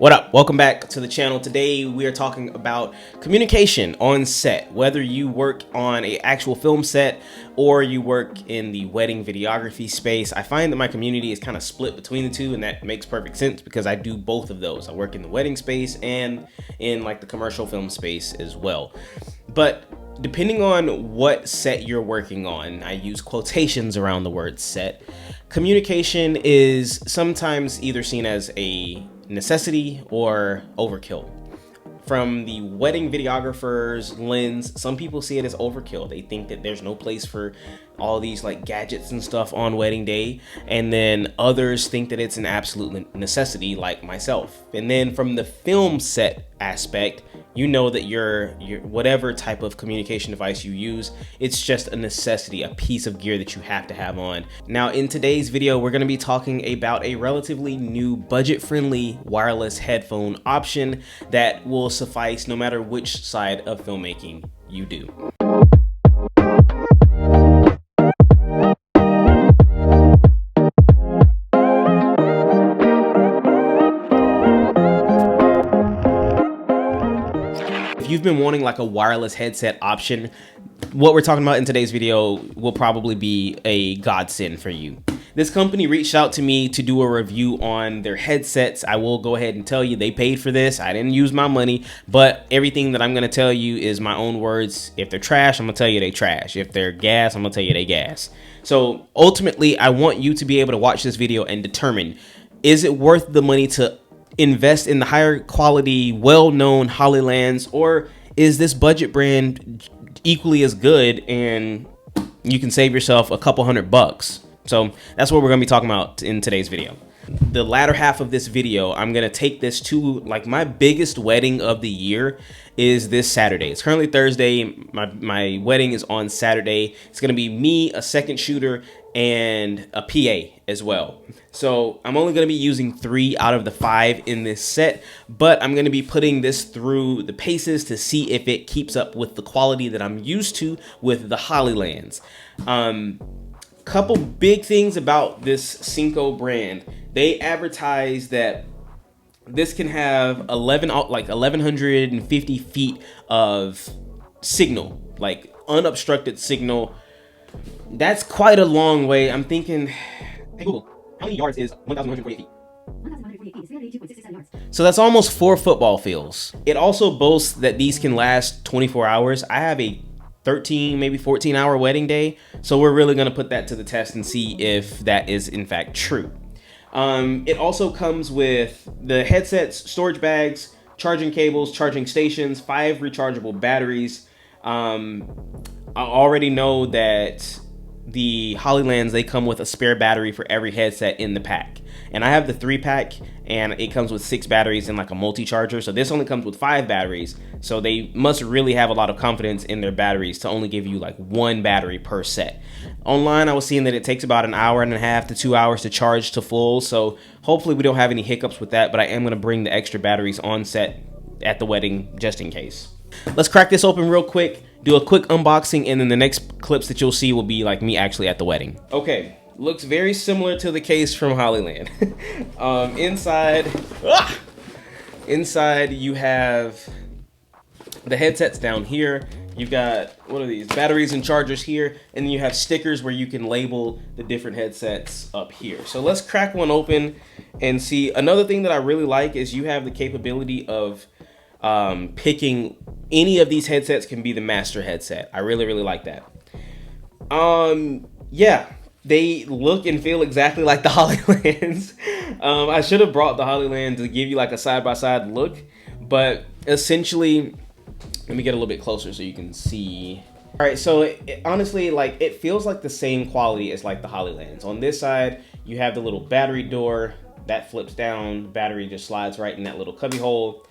What up? Welcome back to the channel. Today we are talking about communication on set. Whether you work on an actual film set or you work in the wedding videography space, I find that my community is kind of split between the two, and that makes perfect sense because I do both of those. I work in the wedding space and in like the commercial film space as well. But depending on what set you're working on, I use quotations around the word set, communication is sometimes either seen as a necessity or overkill. From the wedding videographer's lens, some people see it as overkill. They think that there's no place for all these like gadgets and stuff on wedding day, and then others think that it's an absolute necessity, like myself. And then from the film set aspect, you know that your whatever type of communication device you use, it's just a necessity, a piece of gear that you have to have on. Now, in today's video, we're going to be talking about a relatively new budget-friendly wireless headphone option that will suffice no matter which side of filmmaking you do. If you've been wanting like a wireless headset option, what we're talking about in today's video will probably be a godsend for you. This company reached out to me to do a review on their headsets. I will go ahead and tell you they paid for this. I didn't use my money, but everything that I'm gonna tell you is my own words. If they're trash, I'm gonna tell you they trash. If they're gas, I'm gonna tell you they gas. So ultimately, I want you to be able to watch this video and determine, is it worth the money to invest in the higher quality, well-known Hollylands, or is this budget brand equally as good and you can save yourself a couple $100? So that's what we're gonna be talking about in today's video. The latter half of this video, I'm gonna take this to like my biggest wedding of the year is this Saturday. It's currently Thursday. My wedding is on Saturday. It's gonna be me, a second shooter, and a PA as well. So I'm only going to be using 3 out of the 5 in this set, but I'm going to be putting this through the paces to see if it keeps up with the quality that I'm used to with the Hollylands. Couple big things about this SYNCO brand. They advertise that this can have 1150 feet of signal, like unobstructed signal. That's quite a long way. I'm thinking, hey Google, how many yards is 1,148 feet? 1,148 feet is 382.67 yards. So that's almost 4 football fields. It also boasts that these can last 24 hours. I have a 13, maybe 14-hour wedding day, so we're really gonna put that to the test and see if that is in fact true. It also comes with the headsets, storage bags, charging cables, charging stations, 5 rechargeable batteries. I already know that the Hollylands, they come with a spare battery for every headset in the pack, and I have the 3-pack and it comes with 6 batteries and like a multi-charger. So this only comes with 5 batteries, so they must really have a lot of confidence in their batteries to only give you like 1 battery per set. Online, I was seeing that it takes about an hour and a half to 2 hours to charge to full, so hopefully we don't have any hiccups with that, but I am going to bring the extra batteries on set at the wedding just in case. Let's crack this open real quick, do a quick unboxing, and then the next clips that you'll see will be like me actually at the wedding. Okay, looks very similar to the case from Hollyland. Inside you have the headsets down here. You've got, what are these, batteries and chargers here, and then you have stickers where you can label the different headsets up here. So let's crack one open and see. Another thing that I really like is you have the capability of picking any of these headsets can be the master headset. I really like that. Yeah, they look and feel exactly like the Hollylands. I should have brought the Hollyland to give you like a side-by-side look, but essentially, let me get a little bit closer so you can see. All right, so honestly, like it feels like the same quality as like the Hollylands. On this side, you have the little battery door that flips down. Battery just slides right in that little cubby hole.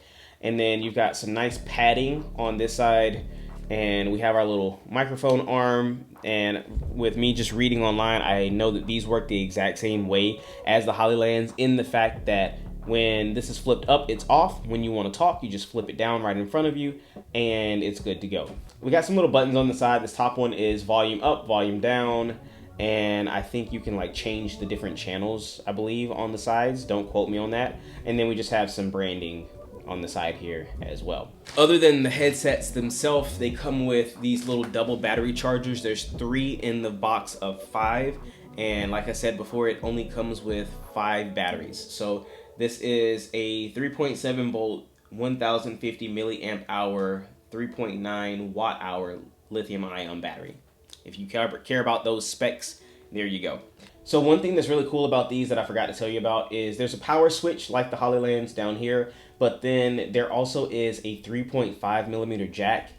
And then you've got some nice padding on this side, and we have our little microphone arm. And with me just reading online, I know that these work the exact same way as the Hollylands, in the fact that when this is flipped up, it's off. When you want to talk, you just flip it down right in front of you, and it's good to go. We got some little buttons on the side. This top one is volume up, volume down, and I think you can like change the different channels, I believe, on the sides. Don't quote me on that. And then we just have some branding on the side here as well. Other than the headsets themselves, they come with these little double battery chargers. There's 3 in the box of 5, and like I said before, it only comes with 5 batteries. So this is a 3.7 volt 1050 milliamp hour 3.9 watt hour lithium ion battery. If you care about those specs, there you go. So one thing that's really cool about these that I forgot to tell you about is there's a power switch like the Hollylands down here, but then there also is a 3.5 millimeter jack.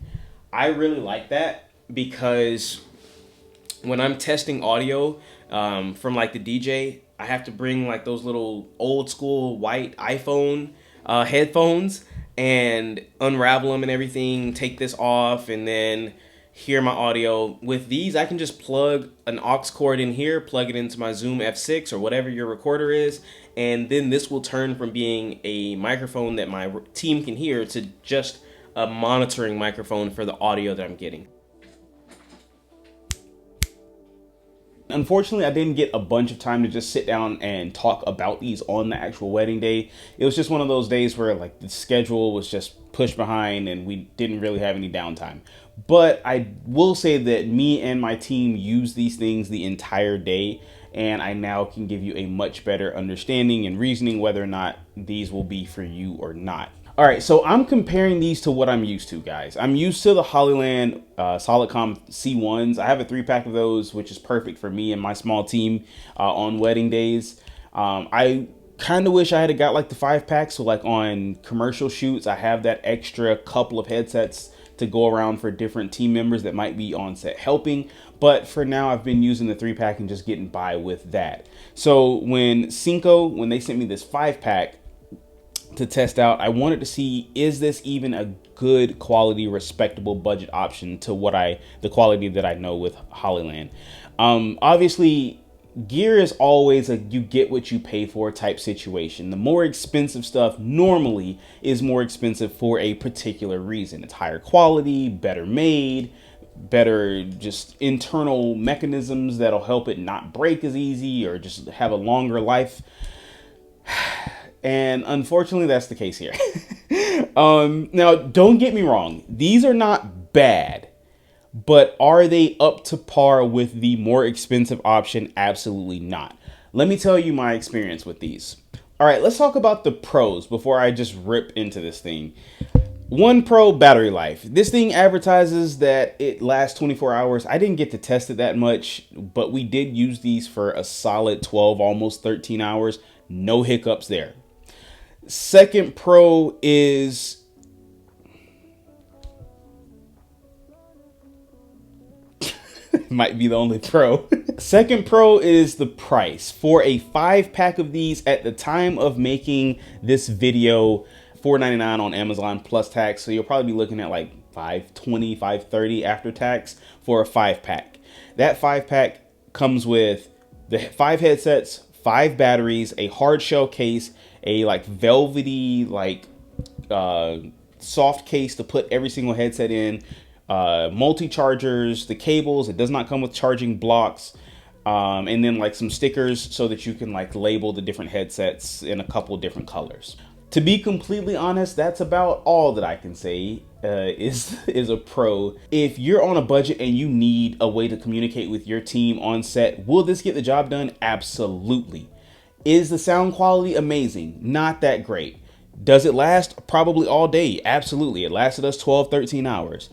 I really like that because when I'm testing audio from like the DJ, I have to bring like those little old school white iPhone headphones and unravel them and everything, take this off, and then hear my audio. With these, I can just plug an aux cord in here, plug it into my Zoom F6 or whatever your recorder is, and then this will turn from being a microphone that my team can hear to just a monitoring microphone for the audio that I'm getting. Unfortunately, I didn't get a bunch of time to just sit down and talk about these on the actual wedding day. It was just one of those days where like the schedule was just pushed behind and we didn't really have any downtime. But I will say that me and my team use these things the entire day, and I now can give you a much better understanding and reasoning whether or not these will be for you or not. All right, so I'm comparing these to what I'm used to, guys. I'm used to the Hollyland Solidcom C1s. I have a 3-pack of those, which is perfect for me and my small team on wedding days. I kind of wish I had got like the 5-pack, so like on commercial shoots, I have that extra couple of headsets to go around for different team members that might be on set helping. But for now, I've been using the 3-pack and just getting by with that. So when SYNCO, when they sent me this 5-pack, to test out, I wanted to see, is this even a good quality, respectable budget option to the quality that I know with Hollyland. Obviously, gear is always a you get what you pay for type situation. The more expensive stuff normally is more expensive for a particular reason. It's higher quality, better made, better just internal mechanisms that'll help it not break as easy or just have a longer life. And unfortunately, that's the case here. Now, don't get me wrong. These are not bad, but are they up to par with the more expensive option? Absolutely not. Let me tell you my experience with these. All right, let's talk about the pros before I just rip into this thing. 1 pro, battery life. This thing advertises that it lasts 24 hours. I didn't get to test it that much, but we did use these for a solid 12, almost 13 hours. No hiccups there. Second pro is might be the only pro. Second pro is the price. For a 5-pack of these at the time of making this video, $4.99 on Amazon plus tax. So you'll probably be looking at like $5.20, $5.30 after tax for a 5-pack. That 5-pack comes with the 5 headsets, 5 batteries, a hard shell case, a like velvety like soft case to put every single headset in, multi-chargers, the cables. It does not come with charging blocks, and then like some stickers so that you can like label the different headsets in a couple different colors. To be completely honest, that's about all that I can say is a pro. If you're on a budget and you need a way to communicate with your team on set, will this get the job done? Absolutely. Is the sound quality amazing? Not that great. Does it last probably all day? Absolutely. It lasted us 12, 13 hours.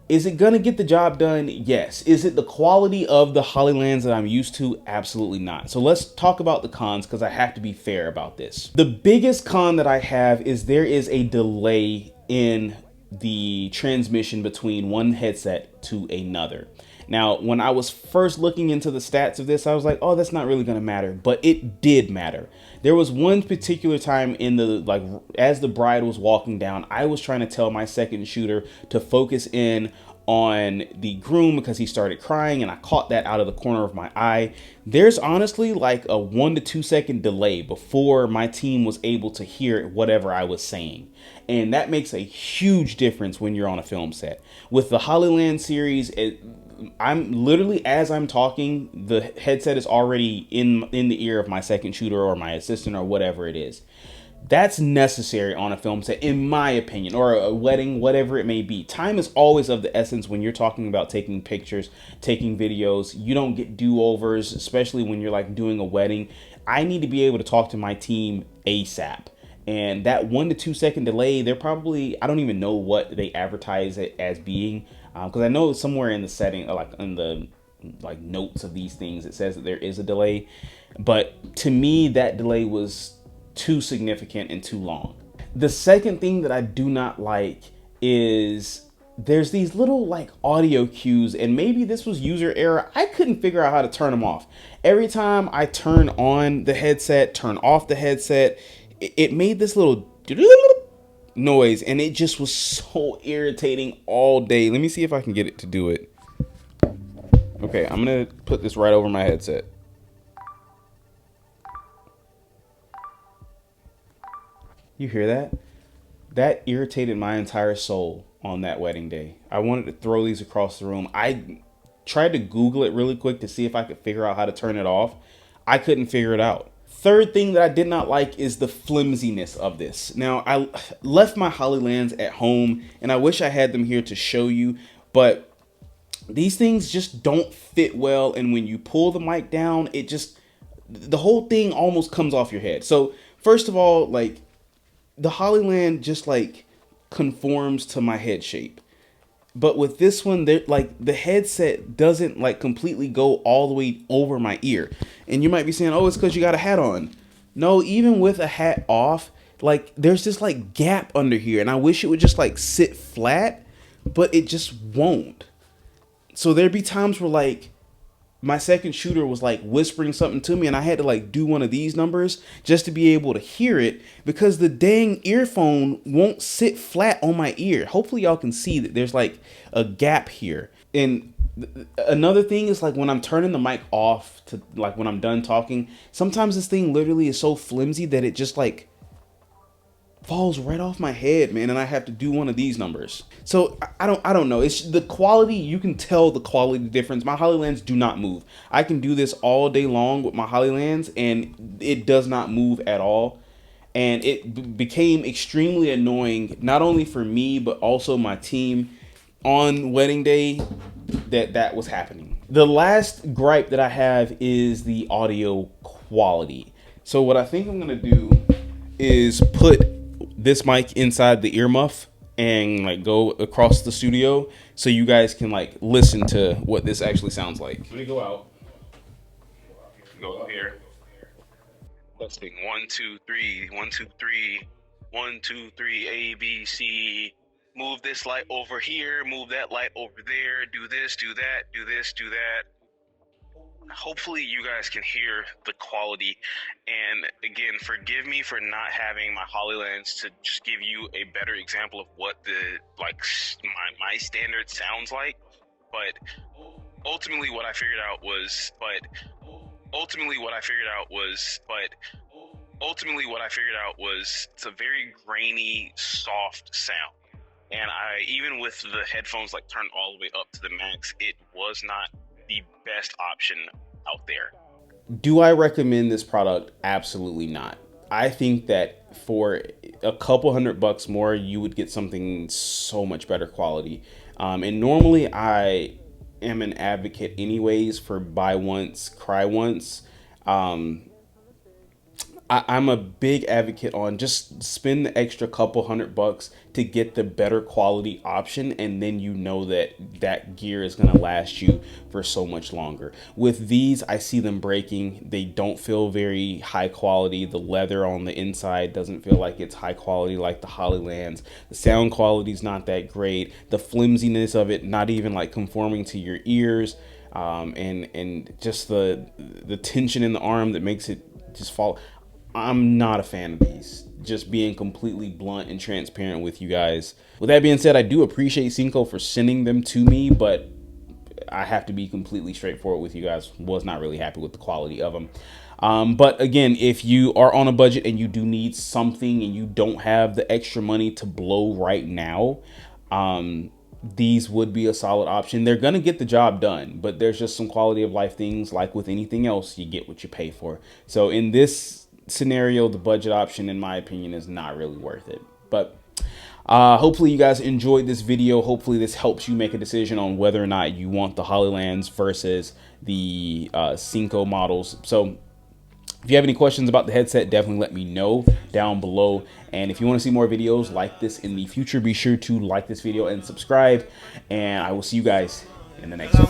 Is it gonna get the job done? Yes. Is it the quality of the Hollylands that I'm used to? Absolutely not. So let's talk about the cons, because I have to be fair about this. The biggest con that I have is there is a delay in the transmission between one headset to another. Now, when I was first looking into the stats of this, I was like, oh, that's not really going to matter. But it did matter. There was one particular time in the, like, as the bride was walking down, I was trying to tell my second shooter to focus in on the groom because he started crying, and I caught that out of the corner of my eye. There's honestly like a 1 to 2 second delay before my team was able to hear whatever I was saying. And that makes a huge difference when you're on a film set. With the Hollyland series, I'm literally, as I'm talking, the headset is already in the ear of my second shooter or my assistant or whatever it is. That's necessary on a film set, in my opinion, or a wedding, whatever it may be. Time is always of the essence when you're talking about taking pictures, taking videos. You don't get do-overs, especially when you're like doing a wedding. I need to be able to talk to my team ASAP. And that 1 to 2 second delay, they're probably, I don't even know what they advertise it as being, because I know somewhere in the setting, like in the like notes of these things, it says that there is a delay. But to me, that delay was too significant and too long. The second thing that I do not like is there's these little like audio cues, and maybe this was user error. I couldn't figure out how to turn them off. Every time I turn on the headset, turn off the headset, it made this little noise, and it just was so irritating all day. Let me see if I can get it to do it. Okay, I'm gonna put this right over my headset. You hear that? That irritated my entire soul on that wedding day. I wanted to throw these across the room. I tried to Google it really quick to see if I could figure out how to turn it off. I couldn't figure it out. Third thing that I did not like is the flimsiness of this. Now, I left my Hollylands at home, and I wish I had them here to show you, but these things just don't fit well, and when you pull the mic down, it just, the whole thing almost comes off your head. So, first of all, like, the Hollyland just like conforms to my head shape. But with this one, like the headset doesn't like completely go all the way over my ear. And you might be saying, oh, it's because you got a hat on. No, even with a hat off, like there's this like gap under here, and I wish it would just like sit flat, but it just won't. So there'd be times where like my second shooter was like whispering something to me, and I had to like do one of these numbers just to be able to hear it, because the dang earphone won't sit flat on my ear. Hopefully y'all can see that there's like a gap here. And another thing is like when I'm turning the mic off to like when I'm done talking, sometimes this thing literally is so flimsy that it just like falls right off my head, man, and I have to do one of these numbers. So I don't know. It's the quality. You can tell the quality difference. My Hollylands do not move. I can do this all day long with my Hollylands, and it does not move at all. And it became extremely annoying, not only for me but also my team on wedding day that was happening. The last gripe that I have is the audio quality. So what I think I'm gonna do is put this mic inside the earmuff and like go across the studio so you guys can like listen to what this actually sounds like. Let me go out. Go up here. Testing 1 2 3 1 2 3 1 2 3 A B C. Move this light over here, move that light over there, do this, do that, do this, do that. Hopefully you guys can hear the quality. And again, forgive me for not having my Hollylands to just give you a better example of what the like my standard sounds like. But ultimately what I figured out was it's a very grainy, soft sound. And even with the headphones like turned all the way up to the max, it was not the best option out there. Do I recommend this product? Absolutely not. I think that for a couple $100 more, you would get something so much better quality. And normally I am an advocate anyways for buy once, cry once. I'm a big advocate on just spend the extra couple $100 to get the better quality option, and then you know that that gear is going to last you for so much longer. With these, I see them breaking. They don't feel very high quality. The leather on the inside doesn't feel like it's high quality like the Hollylands. The sound quality is not that great. The flimsiness of it, not even like conforming to your ears, and just the tension in the arm that makes it just fall. I'm not a fan of these. just being completely blunt and transparent with you guys. With that being said, I do appreciate SYNCO for sending them to me, but I have to be completely straightforward with you guys. Was not really happy with the quality of them. But again, if you are on a budget and you do need something and you don't have the extra money to blow right now, these would be a solid option. They're going to get the job done, but there's just some quality of life things. Like with anything else, you get what you pay for. So in this scenario, the budget option, in my opinion, is not really worth it. But hopefully you guys enjoyed this video. Hopefully this helps you make a decision on whether or not you want the Hollylands versus the SYNCO models. So if you have any questions about the headset, definitely let me know down below. And if you want to see more videos like this in the future, be sure to like this video and subscribe. And I will see you guys in the next one.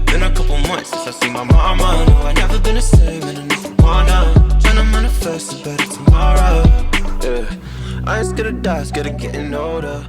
Been a couple months since I see my mama. No, I never been the same, and I never wanna. Tryna manifest a better tomorrow. Yeah, I ain't scared to die, scared of getting older.